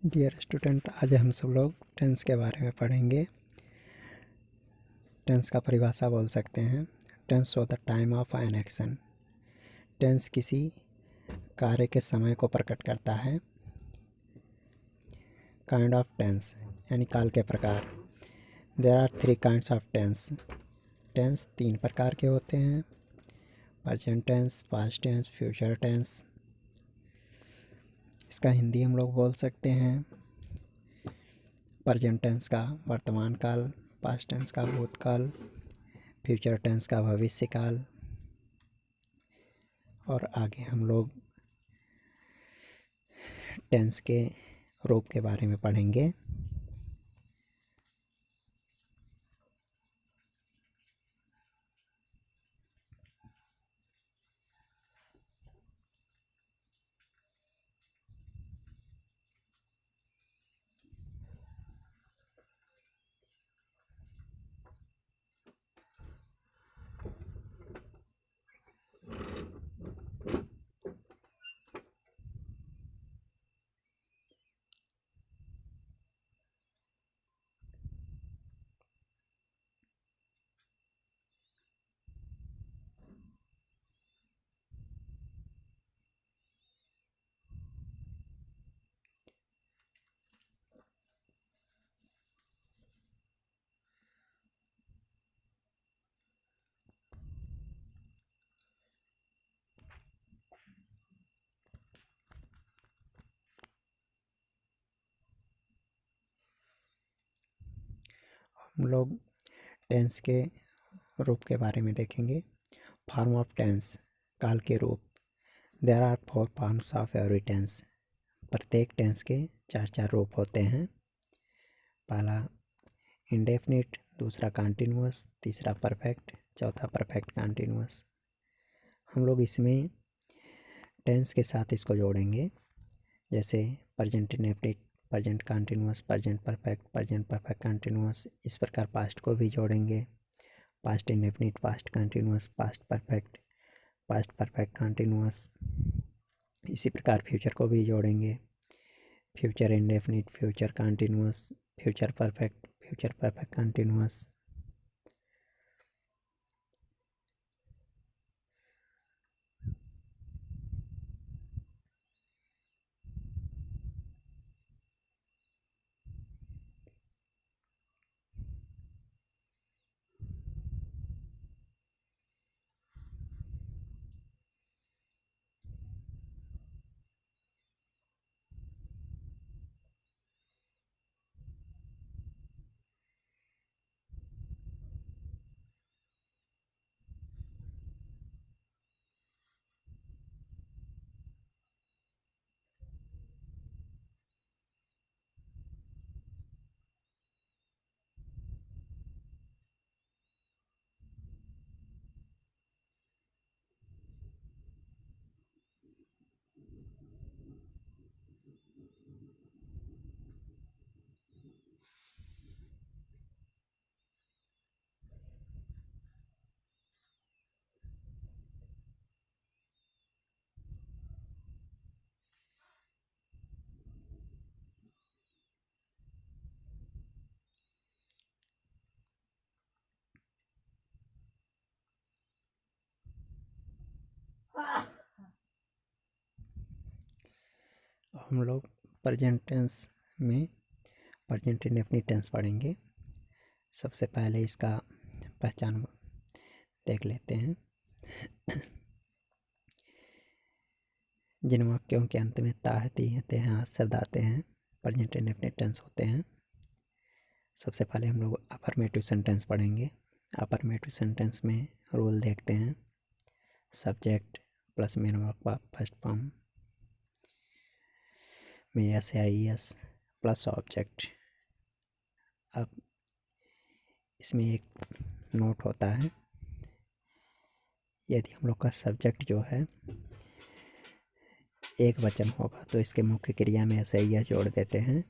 Dear student, आज हम सब लोग टेंस के बारे में पढ़ेंगे। टेंस का परिभाषा बोल सकते हैं। Tense show the time of an action. Tense किसी कार्य के समय को प्रकट करता है। काइंड ऑफ टेंस यानी काल के प्रकार। There are 3 kinds of tense. Tense 3 प्रकार के होते हैं: present tense, past tense, future tense. इसका हिंदी हम लोग बोल सकते हैं प्रेजेंट टेंस का वर्तमान काल, पास्ट टेंस का भूतकाल, फ्यूचर टेंस का भविष्य काल। और आगे हम लोग टेंस के रूप के बारे में पढ़ेंगे। हम लोग टेंस के रूप के बारे में देखेंगे। फॉर्म ऑफ टेंस, काल के रूप। There are 4 forms of every tense. प्रत्येक टेंस के 4 रूप होते हैं। पहला इंडेफिनिट, दूसरा कंटिन्यूअस, तीसरा परफेक्ट, चौथा परफेक्ट कंटिन्यूअस। हम लोग इसमें टेंस के साथ इसको जोड़ेंगे, जैसे present indefinite, present continuous, present perfect continuous. इस प्रकार पास्ट को भी जोड़ेंगे, past indefinite, past continuous, past perfect continuous. इसी प्रकार फ्यूचर को भी जोड़ेंगे, future indefinite, future continuous, future perfect continuous. हम लोग प्रेजेंट टेंस में प्रेजेंट इंडेफिनिट टेंस पढ़ेंगे। सबसे पहले इसका पहचान देख लेते हैं। जिन वाक्यों के अंत में ता है, ती है, ते हैं आदि शब्द आते हैं, प्रेजेंट इंडेफिनिट टेंस होते हैं। सबसे पहले हम लोग अफर्मेटिव सेंटेंस पढ़ेंगे। अफर्मेटिव सेंटेंस में रूल देखते हैं। सब्जेक्ट प्लस मेन वर्ब का फर्स्ट फॉर्म में एस या ई एस प्लस ऑब्जेक्ट। अब इसमें एक नोट होता है, यदि हम लोग का सब्जेक्ट जो है एक वचन होगा तो इसके मुख्य क्रिया में ऐसे यह जोड़ देते हैं।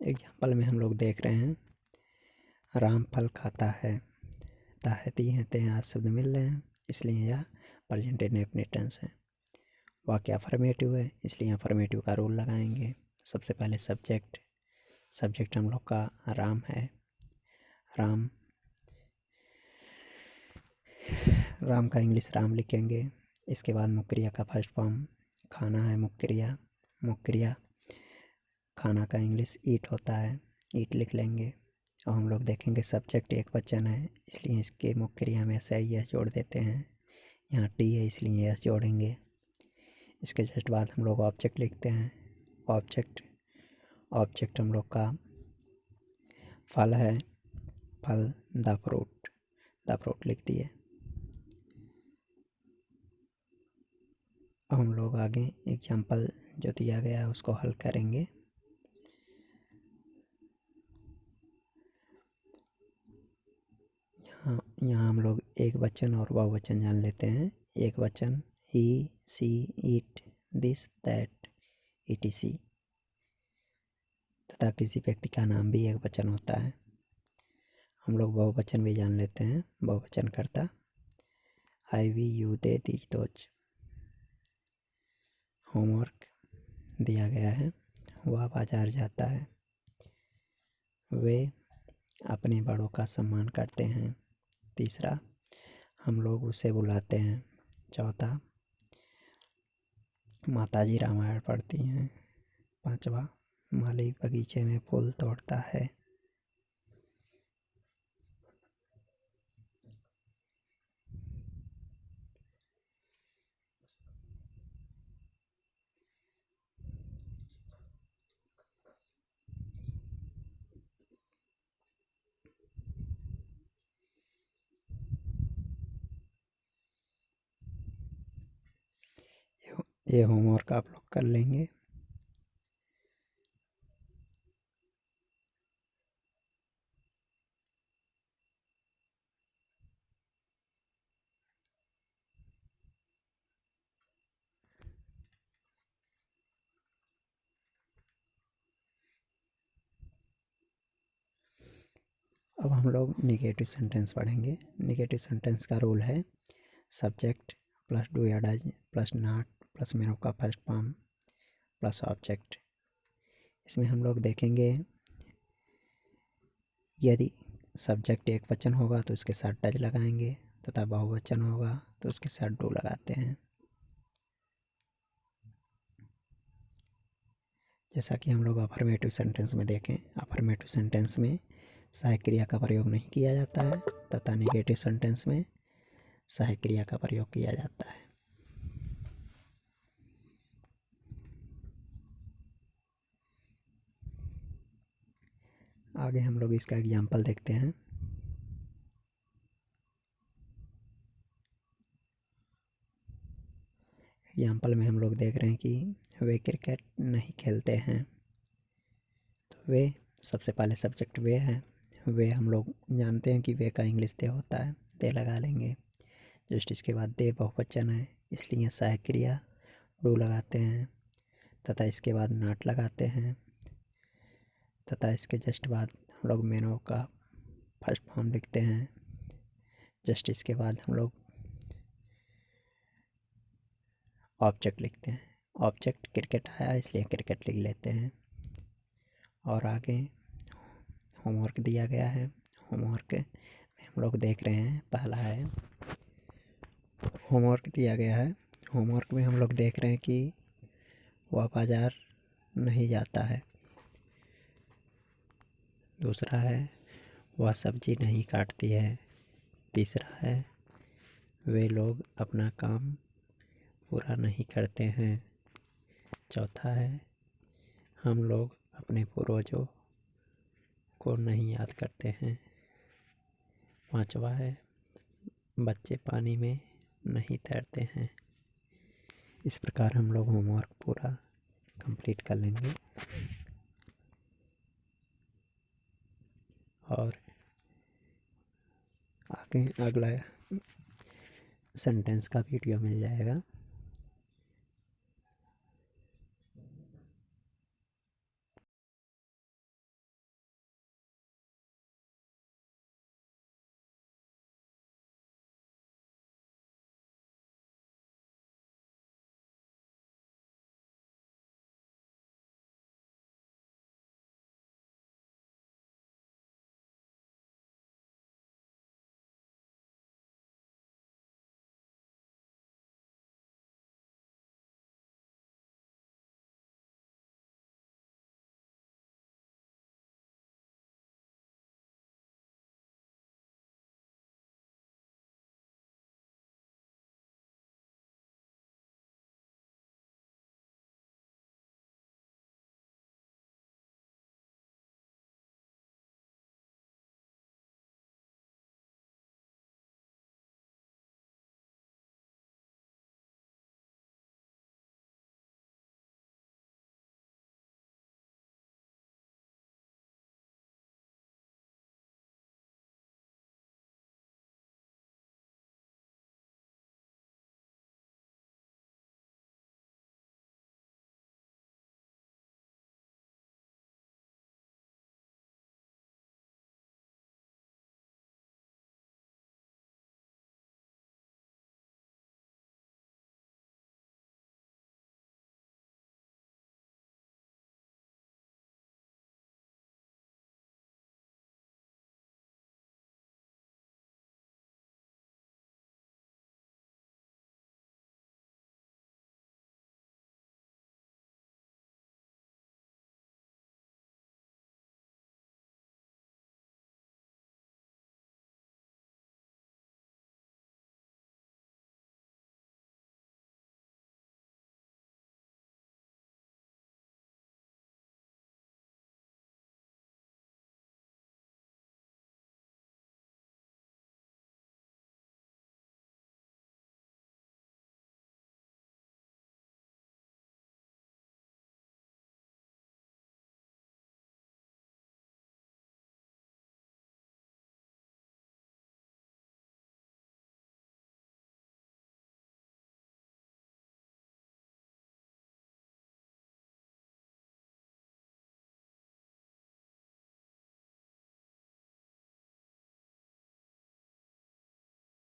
एग्जाम्पल में हम लोग देख रहे हैं, राम फल खाता है, ताहती हैं ते आज शब्द मिल रहे हैं, इसलिए यह प्रेजेंट इंडेफिनिट टेंस है। वाक्य अफर्मेटिव है, इसलिए अफर्मेटिव का रूल लगाएंगे। सबसे पहले सब्जेक्ट हम लोग का राम है, राम का इंग्लिश राम लिखेंगे। इसके बाद मुख्य क्रिया का फर्स्ट फॉर्म खाना है, मुख्य क्रिया खाना का इंग्लिश ईट होता है, ईट लिख लेंगे। और हम लोग देखेंगे सब्जेक्ट एक वचन है, इसलिए इसके मुख्य क्रिया में एस जोड़ देते हैं। यहाँ टी है इसलिए एस जोड़ेंगे। इसके जस्ट बाद हम लोग ऑब्जेक्ट लिखते हैं। ऑब्जेक्ट हम लोग का फल है, फल द फ्रूट लिख दिए। अब हम लोग आगे एग्जाम्पल जो दिया गया है उसको हल करेंगे। यहाँ हम लोग एक वचन और बहुवचन जान लेते हैं। एक वचन ही, सी, इट, दिस, दैट, etc। तथा किसी व्यक्ति का नाम भी एक वचन होता है। हम लोग बहुवचन भी जान लेते हैं। बहुवचन करता I, we, you, they, these, those. Homework दिया गया है, वह बाजार जाता है, वे अपने बड़ों का सम्मान करते हैं। तीसरा, हम लोग उसे बुलाते हैं। चौथा, माताजी रामायण पढ़ती हैं। पांचवा, माली बगीचे में फूल तोड़ता है। ये होमवर्क आप लोग कर लेंगे। अब हम लोग निगेटिव सेंटेंस पढ़ेंगे। निगेटिव सेंटेंस का रूल है सब्जेक्ट प्लस डू या does plus not plus main का फर्स्ट फॉर्म प्लस ऑब्जेक्ट। इसमें हम लोग देखेंगे यदि सब्जेक्ट एक वचन होगा तो उसके साथ डज लगाएंगे, तथा बहुवचन होगा तो उसके साथ डू लगाते हैं। जैसा कि हम लोग अफर्मेटिव सेंटेंस में देखें, अफर्मेटिव सेंटेंस में सहायक क्रिया का प्रयोग नहीं किया जाता है, तथा निगेटिव सेंटेंस में सहायक क्रिया का प्रयोग किया जाता है। आगे हम लोग इसका एग्जाम्पल देखते हैं। एग्जाम्पल में हम लोग देख रहे हैं कि वे क्रिकेट नहीं खेलते हैं। तो वे, सबसे पहले सब्जेक्ट वे है। वे हम लोग जानते हैं कि वे का इंग्लिश दे होता है, दे लगा लेंगे। जस्ट इसके बाद दे बहुवचन है, इसलिए सहायक क्रिया डू लगाते हैं, तथा इसके बाद नॉट लगाते हैं, तथा इसके जस्ट बाद हम लोग मेनो का फर्स्ट फॉर्म लिखते हैं। जस्ट इसके बाद हम लोग ऑब्जेक्ट लिखते हैं। ऑब्जेक्ट क्रिकेट आया इसलिए क्रिकेट लिख लेते हैं। और आगे होमवर्क दिया गया है। होमवर्क में हम लोग देख रहे हैं, पहला है होमवर्क दिया गया है। होमवर्क में हम लोग देख रहे हैं कि वह बाजार नहीं जाता है। दूसरा है वह सब्जी नहीं काटती है। तीसरा है वे लोग अपना काम पूरा नहीं करते हैं। चौथा है हम लोग अपने पूर्वजों को नहीं याद करते हैं। पांचवा है बच्चे पानी में नहीं तैरते हैं। इस प्रकार हम लोग होमवर्क पूरा कंप्लीट कर लेंगे और आगे अगला सेंटेंस का वीडियो मिल जाएगा।